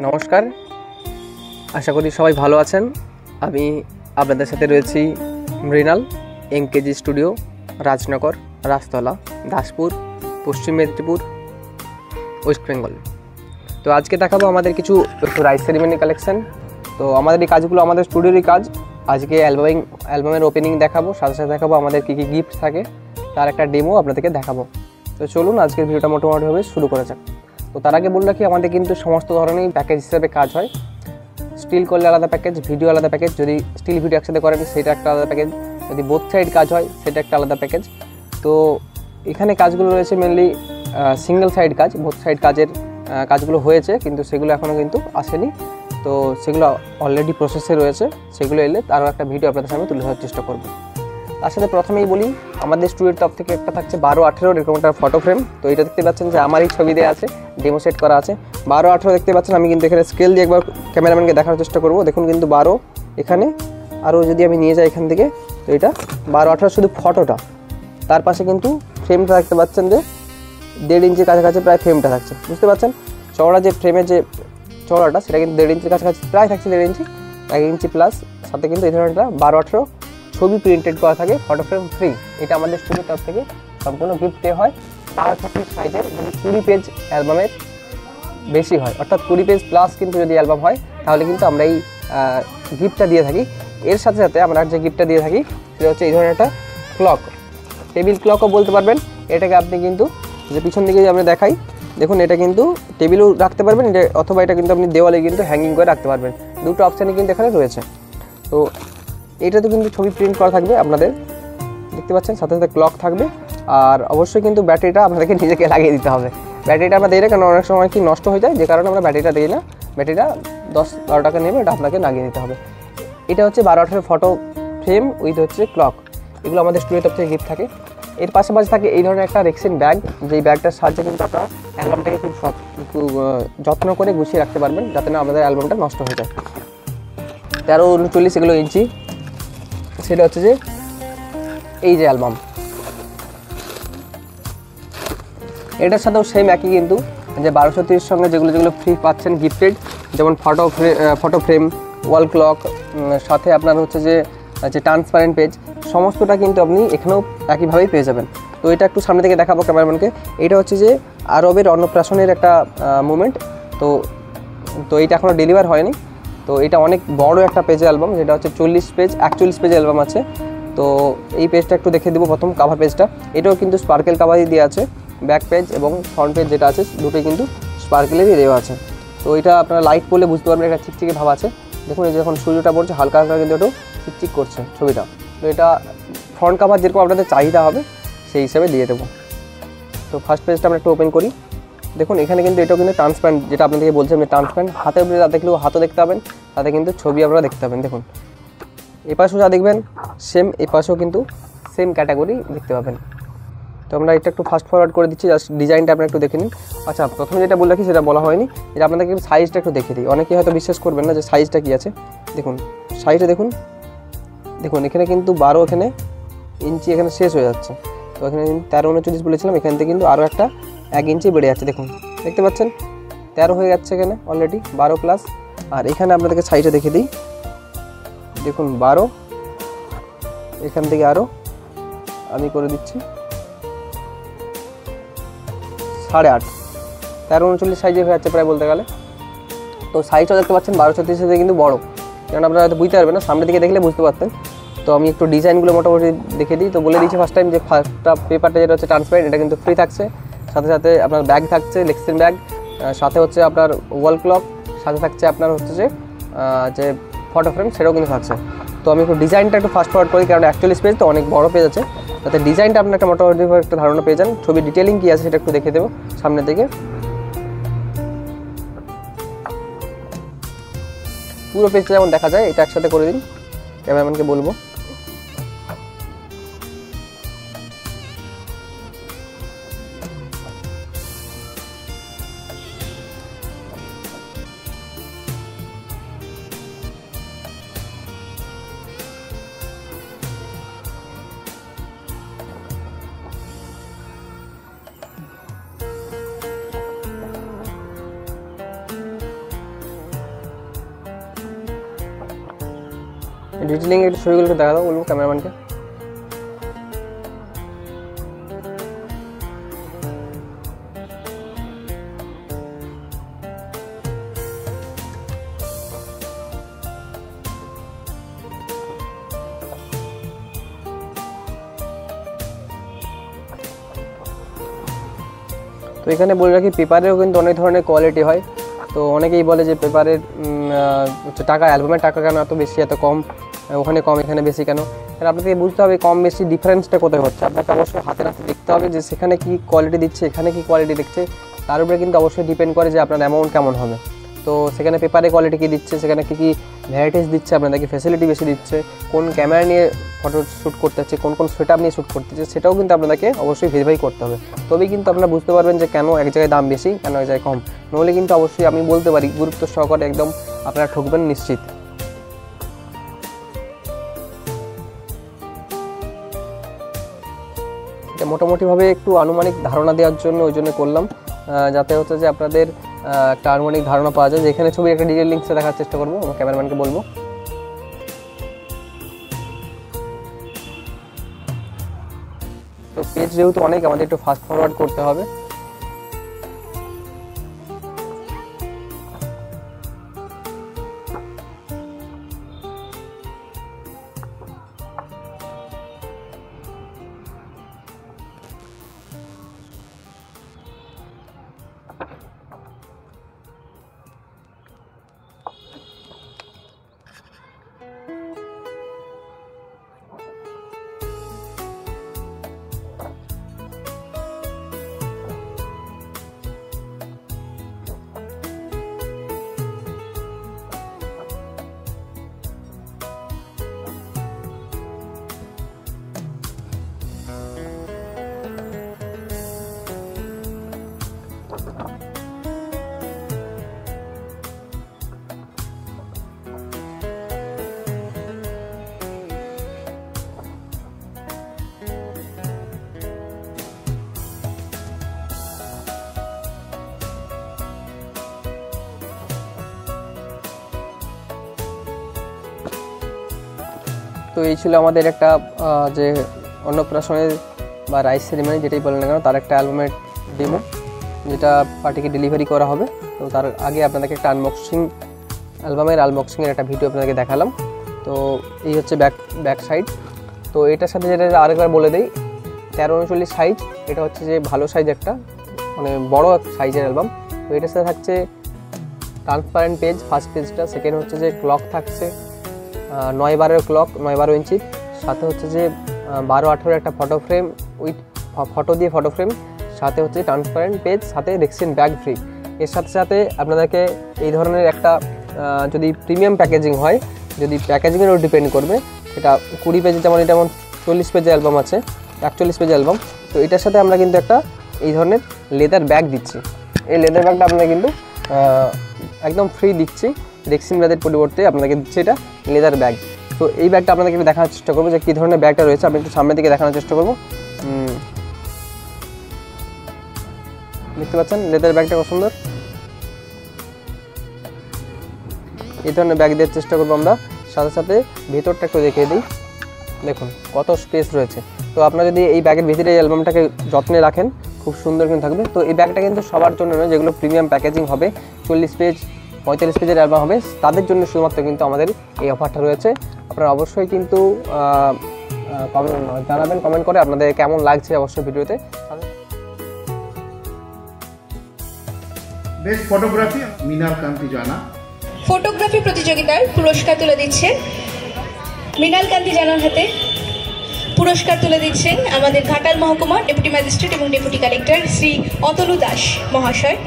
নমস্কার, আশা করি সবাই ভালো আছেন। আমি আপনাদের সাথে রয়েছি মৃণাল, এনকেজি স্টুডিও, রাজনগর, রাজতলা, দাসপুর, পশ্চিম মেদিনীপুর, ওয়েস্ট বেঙ্গল। তো আজকে দেখাবো আমাদের কিছু রাইস সেরিমনি কালেকশন। তো আমাদের এই কাজগুলো আমাদের স্টুডিওরই কাজ। আজকে অ্যালবামের ওপেনিং দেখাবো, সাথে সাথে দেখাবো আমাদের কী কী গিফট থাকে, তার একটা ডেমো আপনাদেরকে দেখাবো। তো চলুন আজকের ভিডিওটা মোটামুটিভাবে শুরু করা যাক। তো তার আগে বললো কি, আমাদের কিন্তু সমস্ত ধরনের প্যাকেজ হিসেবে কাজ হয়। স্টিল করলে আলাদা প্যাকেজ, ভিডিও আলাদা প্যাকেজ, যদি স্টিল ভিডিও একসাথে করেন সেটা একটা আলাদা প্যাকেজ, যদি বোথ সাইড কাজ হয় সেটা একটা আলাদা প্যাকেজ। তো এখানে কাজগুলো রয়েছে মেনলি সিঙ্গেল সাইড কাজ, বোথ সাইড কাজের কাজগুলো হয়েছে কিন্তু সেগুলো এখনও কিন্তু আসেনি। তো সেগুলো অলরেডি প্রসেসে রয়েছে, সেগুলো এলে তারও একটা ভিডিও আপনাদের সামনে তুলে ধরার চেষ্টা করবো। তার সাথে প্রথমেই বলি, আমাদের স্টুডিওর তরফ থেকে একটা থাকছে 12-18 এরকম একটা ফটো ফ্রেম। তো এটা দেখতে পাচ্ছেন যে আমারই ছবি দেওয়া আছে, ডেমো সেট করা আছে। 12-18 দেখতে পাচ্ছেন। আমি কিন্তু এখানে স্কেল দিয়ে একবার ক্যামেরাম্যানকে দেখার চেষ্টা করব। দেখুন কিন্তু 12 এখানে, আরও যদি আমি নিয়ে যাই এখান থেকে, তো এটা 12-18 শুধু ফটোটা। তার পাশে কিন্তু ফ্রেমটা দেখতে পাচ্ছেন যে 1.5 ইঞ্চির কাছাকাছি প্রায় ফ্রেমটা থাকছে, বুঝতে পারছেন। চওড়া যে ফ্রেমের যে চওড়াটা সেটা কিন্তু 1.5 ইঞ্চির কাছাকাছি প্রায় থাকছে, 1.5 ইঞ্চি, 1 ইঞ্চি প্লাস। সাথে কিন্তু এই ধরনের 12-18 ছবি প্রিন্টেড করা থাকে, ফটো ফ্রেম ফ্রি। এটা আমাদের স্টুডিওর তরফ থেকে সম্পূর্ণ গিফট দেওয়া হয়। 8 সাইজের 20 পেজ অ্যালবামের বেশি হয়, অর্থাৎ 20 পেজ প্লাস কিন্তু যদি অ্যালবাম হয় তাহলে কিন্তু আমরা এই গিফটটা দিয়ে থাকি। এর সাথে সাথে আমরা যে গিফটটা দিয়ে থাকি সেটা হচ্ছে এই ধরনের একটা ক্লক, টেবিল ক্লকও বলতে পারবেন। এটাকে আপনি কিন্তু যে পিছন দিকে আমরা দেখাই, দেখুন এটা কিন্তু টেবিলেও রাখতে পারবেন, এটা অথবা এটা কিন্তু আপনি দেওয়ালে কিন্তু হ্যাঙ্গিং করে রাখতে পারবেন। দুটো অপশানই কিন্তু এখানে রয়েছে। তো এইটাতে কিন্তু ছবি প্রিন্ট করা থাকবে আপনাদের, দেখতে পাচ্ছেন। সাথে সাথে ক্লক থাকবে। আর অবশ্যই কিন্তু ব্যাটারিটা আপনাদেরকে নিজেকে লাগিয়ে দিতে হবে। ব্যাটারিটা আমরা দিই না, কারণ অনেক সময় কি নষ্ট হয়ে যায়, যে কারণে আমরা ব্যাটারিটা দিই না। ব্যাটারিটা 10-12 টাকা নেবে, এটা আপনাকে লাগিয়ে দিতে হবে। এটা হচ্ছে 12-18 ফটো ফ্রেম উইথ হচ্ছে ক্লক। এগুলো আমাদের স্টুডিওর তরফ থেকে গিফট থাকে। এর পাশাপাশি থাকে এই ধরনের একটা রেক্সিন ব্যাগ, যেই ব্যাগটার সাহায্যে কিন্তু আপনারা অ্যালবামটাকে খুব যত্ন করে গুছিয়ে রাখতে পারবেন, যাতে না আমাদের অ্যালবামটা নষ্ট হয়ে যায়। 13-39 এগুলো ইঞ্চি, সেটা হচ্ছে যে এই যে অ্যালবাম, এটার সাথেও সেম একই কিন্তু, যে 1230 সঙ্গে যেগুলো ফ্রি পাচ্ছেন গিফটেড, যেমন ফটো ফ্রেম, ওয়াল ক্লক, সাথে আপনার হচ্ছে যে ট্রান্সপারেন্ট পেজ, সমস্তটা কিন্তু আপনি এখানেও একইভাবেই পেয়ে যাবেন। তো এটা একটু সামনে থেকে দেখাবো ক্যামেরাম্যানকে। এটা হচ্ছে যে আরবের অন্নপ্রাশনের একটা মুমেন্ট। তো এইটা এখনও ডেলিভার হয়নি। তো এটা অনেক বড় একটা পেজ অ্যালবাম, যেটা হচ্ছে 41 পেজ অ্যালবাম আছে। তো এই পেজটা একটু দেখে দেবো, প্রথম কাভার পেজটা। এটাও কিন্তু স্পার্কেল কাভারই দেওয়া আছে, ব্যাক পেজ এবং ফ্রন্ট পেজ যেটা আছে দুটোই কিন্তু স্পার্কেলেরই দেওয়া আছে। তো এটা আপনারা লাইট পড়লে বুঝতে পারবেন একটা চিকচিকে ভাব আছে। দেখুন এই যে যখন সূর্যটা পড়ছে হালকা হালকা কিন্তু একটু চিকচিক করছে ছবিটা। তো এটা ফ্রন্ট কাভার যেরকম আপনাদের চাহিদা হবে সেই হিসাবে দিয়ে দেবো। তো ফার্স্ট পেজটা আমরা একটু ওপেন করি। দেখুন এখানে কিন্তু এটাও কিন্তু ট্রান্সপারেন্ট, যেটা আপনাদেরকে বলছিলাম যে ট্রান্সপারেন্ট। হাতের উপরে যা দেখলেও হাতও দেখতে পাবেন, তাতে কিন্তু ছবি আপনারা দেখতে পাবেন। দেখুন এপাশেও যা দেখবেন সেম, এপাশেও কিন্তু সেম ক্যাটাগরি দেখতে পাবেন। তো আমরা এটা একটু ফাস্ট ফরওয়ার্ড করে দিচ্ছি, জাস্ট ডিজাইনটা আপনারা একটু দেখে নিন। আচ্ছা, প্রথমে যেটা বলে রাখি সেটা বলা হয়নি, এটা আপনাদেরকে সাইজটা একটু দেখে দিই। অনেকেই হয়তো বিশ্বাস করবেন না যে সাইজটা কী আছে। দেখুন সাইজটা দেখুন এখানে কিন্তু 12 এখানে ইঞ্চি এখানে শেষ হয়ে যাচ্ছে। তো এখানে 13-39 বলেছিলাম, এখান থেকে কিন্তু আরও একটা 1 ইঞ্চি বেড়ে যাচ্ছে। দেখুন দেখতে পাচ্ছেন 13 হয়ে যাচ্ছে এখানে অলরেডি, 12 প্লাস। আর এখানে আপনাদেরকে সাইজটা দেখে দিই, দেখুন 12, এখান থেকে আরও আমি করে দিচ্ছি 8.5, 13-39 সাইজে হয়ে যাচ্ছে প্রায় বলতে গেলে। তো সাইজটা দেখতে পাচ্ছেন 12-36 থেকে কিন্তু বড়ো, কারণ আপনারা হয়তো বুঝতে পারবেন না, সামনের দিকে দেখলে বুঝতে পারতেন। তো আমি একটু ডিজাইনগুলো মোটামুটি দেখে দিই। তো বলে দিচ্ছি ফার্স্ট টাইম যে ফার্স্টটা পেপারটা যেটা হচ্ছে ট্রান্সপারেন্ট, এটা কিন্তু ফ্রি থাকছে। সাথে সাথে আপনার ব্যাগ থাকছে, লেক্সিন ব্যাগ, সাথে হচ্ছে আপনার ওয়াল ক্লক, সাথে থাকছে আপনার হচ্ছে যে ফটো ফ্রেম, সেটাও কিন্তু থাকছে। তো আমি একটু ডিজাইনটা একটু ফাস্ট ফরওয়ার্ড করি, কারণ 41 পেজ তো অনেক বড় পেজ আছে, যাতে ডিজাইনটা আপনার একটা মোটামুটি একটা ধারণা পেয়ে যান। ছবি ডিটেলিং কী আছে সেটা একটু দেখে দেবো সামনের দিকে। পুরো পেজটা যেমন দেখা যায় এটা একসাথে করে দিন, ক্যামেরাম্যানকে বলবো। ডিটেলিং একটু ছবিগুলো একটু দেখা দাও বলবো ক্যামেরাম্যানকে। তো এখানে বলে রাখি, পেপারেও কিন্তু অনেক ধরনের কোয়ালিটি হয়। তো অনেকেই বলে যে পেপারের টাকা, অ্যালবামের টাকা কেন এত বেশি, এত কম, ওখানে কম এখানে বেশি কেন? তাহলে আপনাকে বুঝতে হবে কম বেশি ডিফারেন্সটা কোথায় হচ্ছে। আপনাকে অবশ্যই হাতে হাতে দেখতে হবে যে সেখানে কী কোয়ালিটি দিচ্ছে, এখানে কী কোয়ালিটি দিচ্ছে, তার উপরে কিন্তু অবশ্যই ডিপেন্ড করে যে আপনার অ্যামাউন্ট কেমন হবে। তো সেখানে পেপারে কোয়ালিটি কী দিচ্ছে, সেখানে কী কী ভ্যারাইটিস দিচ্ছে, আপনাদেরকে ফ্যাসিলিটি বেশি দিচ্ছে, কোন ক্যামেরা নিয়ে ফটো শ্যুট করতে হচ্ছে, কোন কোন সেটআপ নিয়ে শ্যুট করতে হচ্ছে, সেটাও কিন্তু আপনাদেরকে অবশ্যই ভেরিফাই করতে হবে। তবেই কিন্তু আপনারা বুঝতে পারবেন যে কেন এক জায়গায় দাম বেশি, কেন এক জায়গায় কম। নইলে কিন্তু অবশ্যই আমি বলতে পারি গুরুত্ব সহকারে একদম আপনারা ঠকবেন নিশ্চিত। এটা মোটামুটিভাবে একটু আনুমানিক ধারণা দেওয়ার জন্য ওই জন্য করলাম, যাতে হচ্ছে যে আপনাদের একটা আনুমানিক ধারণা পাওয়া যায়। যে এখানে ছবি একটা ডিটেল লিঙ্কসে দেখার চেষ্টা করবো, আমার ক্যামেরাম্যানকে বলবো। তো পেজ যেহেতু অনেক, আমাদের একটু ফাস্ট ফরওয়ার্ড করতে হবে। তো এই ছিল আমাদের একটা যে অন্নপ্রাশনের বা রাইস সেরিমনি যেটাই বলেন না কেন, তার একটা অ্যালবামের ডেমো, যেটা পার্টিকে ডেলিভারি করা হবে। তো তার আগে আপনাদেরকে একটা অ্যালবামের আনবক্সিংয়ের একটা ভিডিও আপনাদেরকে দেখালাম। তো এই হচ্ছে ব্যাক সাইড। তো এটার সাথে যেটা আরেকবার বলে দিই, 1339 সাইজ, এটা হচ্ছে যে ভালো সাইজ, একটা মানে বড় সাইজের অ্যালবাম। তো এটার সাথে থাকছে ট্রান্সপারেন্ট পেজ, ফার্স্ট পেজটা। সেকেন্ড হচ্ছে যে ক্লক থাকছে 9/12 ক্লক, 9/12 ইঞ্চি। সাথে হচ্ছে যে 12/18 একটা ফটো ফ্রেম, উইথ ফটো দিয়ে ফটো ফ্রেম, সাথে হচ্ছে ট্রান্সপারেন্ট পেজ, সাথে রেক্সিন ব্যাগ ফ্রি। এর সাথে সাথে আপনাদেরকে এই ধরনের একটা যদি প্রিমিয়াম প্যাকেজিং হয়, যদি প্যাকেজিংয়েরও ডিপেন্ড করবে, সেটা 20 পেজে, যেমন এটা যেমন 40 পেজের অ্যালবাম আছে, 41 পেজের অ্যালবাম। তো এটার সাথে আমরা কিন্তু একটা এই ধরনের লেদার ব্যাগ দিচ্ছি। এই লেদার ব্যাগটা আপনারা কিন্তু একদম ফ্রি দিচ্ছি, রেক্সিন ব্যাগের পরিবর্তে আপনাদেরকে দিচ্ছে এটা লেদার ব্যাগ। তো এই ব্যাগটা আপনাদেরকে একটু দেখানোর চেষ্টা করবো যে কী ধরনের ব্যাগটা রয়েছে। আপনি একটু সামনের দিকে দেখানোর চেষ্টা করবো। দেখতে পাচ্ছেন লেদার ব্যাগটা কত সুন্দর। এই ধরনের ব্যাগ দেওয়ার চেষ্টা করবো আমরা। সাথে সাথে ভেতরটা একটু দেখিয়ে দিই, দেখুন কত স্পেস রয়েছে। তো আপনারা যদি এই ব্যাগের ভিতরে এই অ্যালবামটাকে যত্নে রাখেন, খুব সুন্দর কিন্তু থাকবে। তো এই ব্যাগটা কিন্তু সবার জন্য নয়, যেগুলো প্রিমিয়াম প্যাকেজিং হবে, 40 পেজ 45 পেজের অ্যালবাম হবে, তাদের জন্য শুধুমাত্র কিন্তু আমাদের এই অফারটা রয়েছে। আপনারা অবশ্যই কিন্তু জানাবেন কমেন্ট করে আপনাদের কেমন লাগছে অবশ্যই ভিডিওতে। বেস্ট ফটোগ্রাফি মৃণাল কান্তি জানা ফটোগ্রাফি প্রতিযোগিতার পুরস্কার তুলে দিচ্ছেন মৃণাল কান্তি জানার হাতে। পুরস্কার তুলে দিচ্ছেন আমাদের ঘাটাল মহকুমা ডেপুটি ম্যাজিস্ট্রেট এবং ডেপুটি কালেক্টর শ্রী অতনু দাস মহাশয়।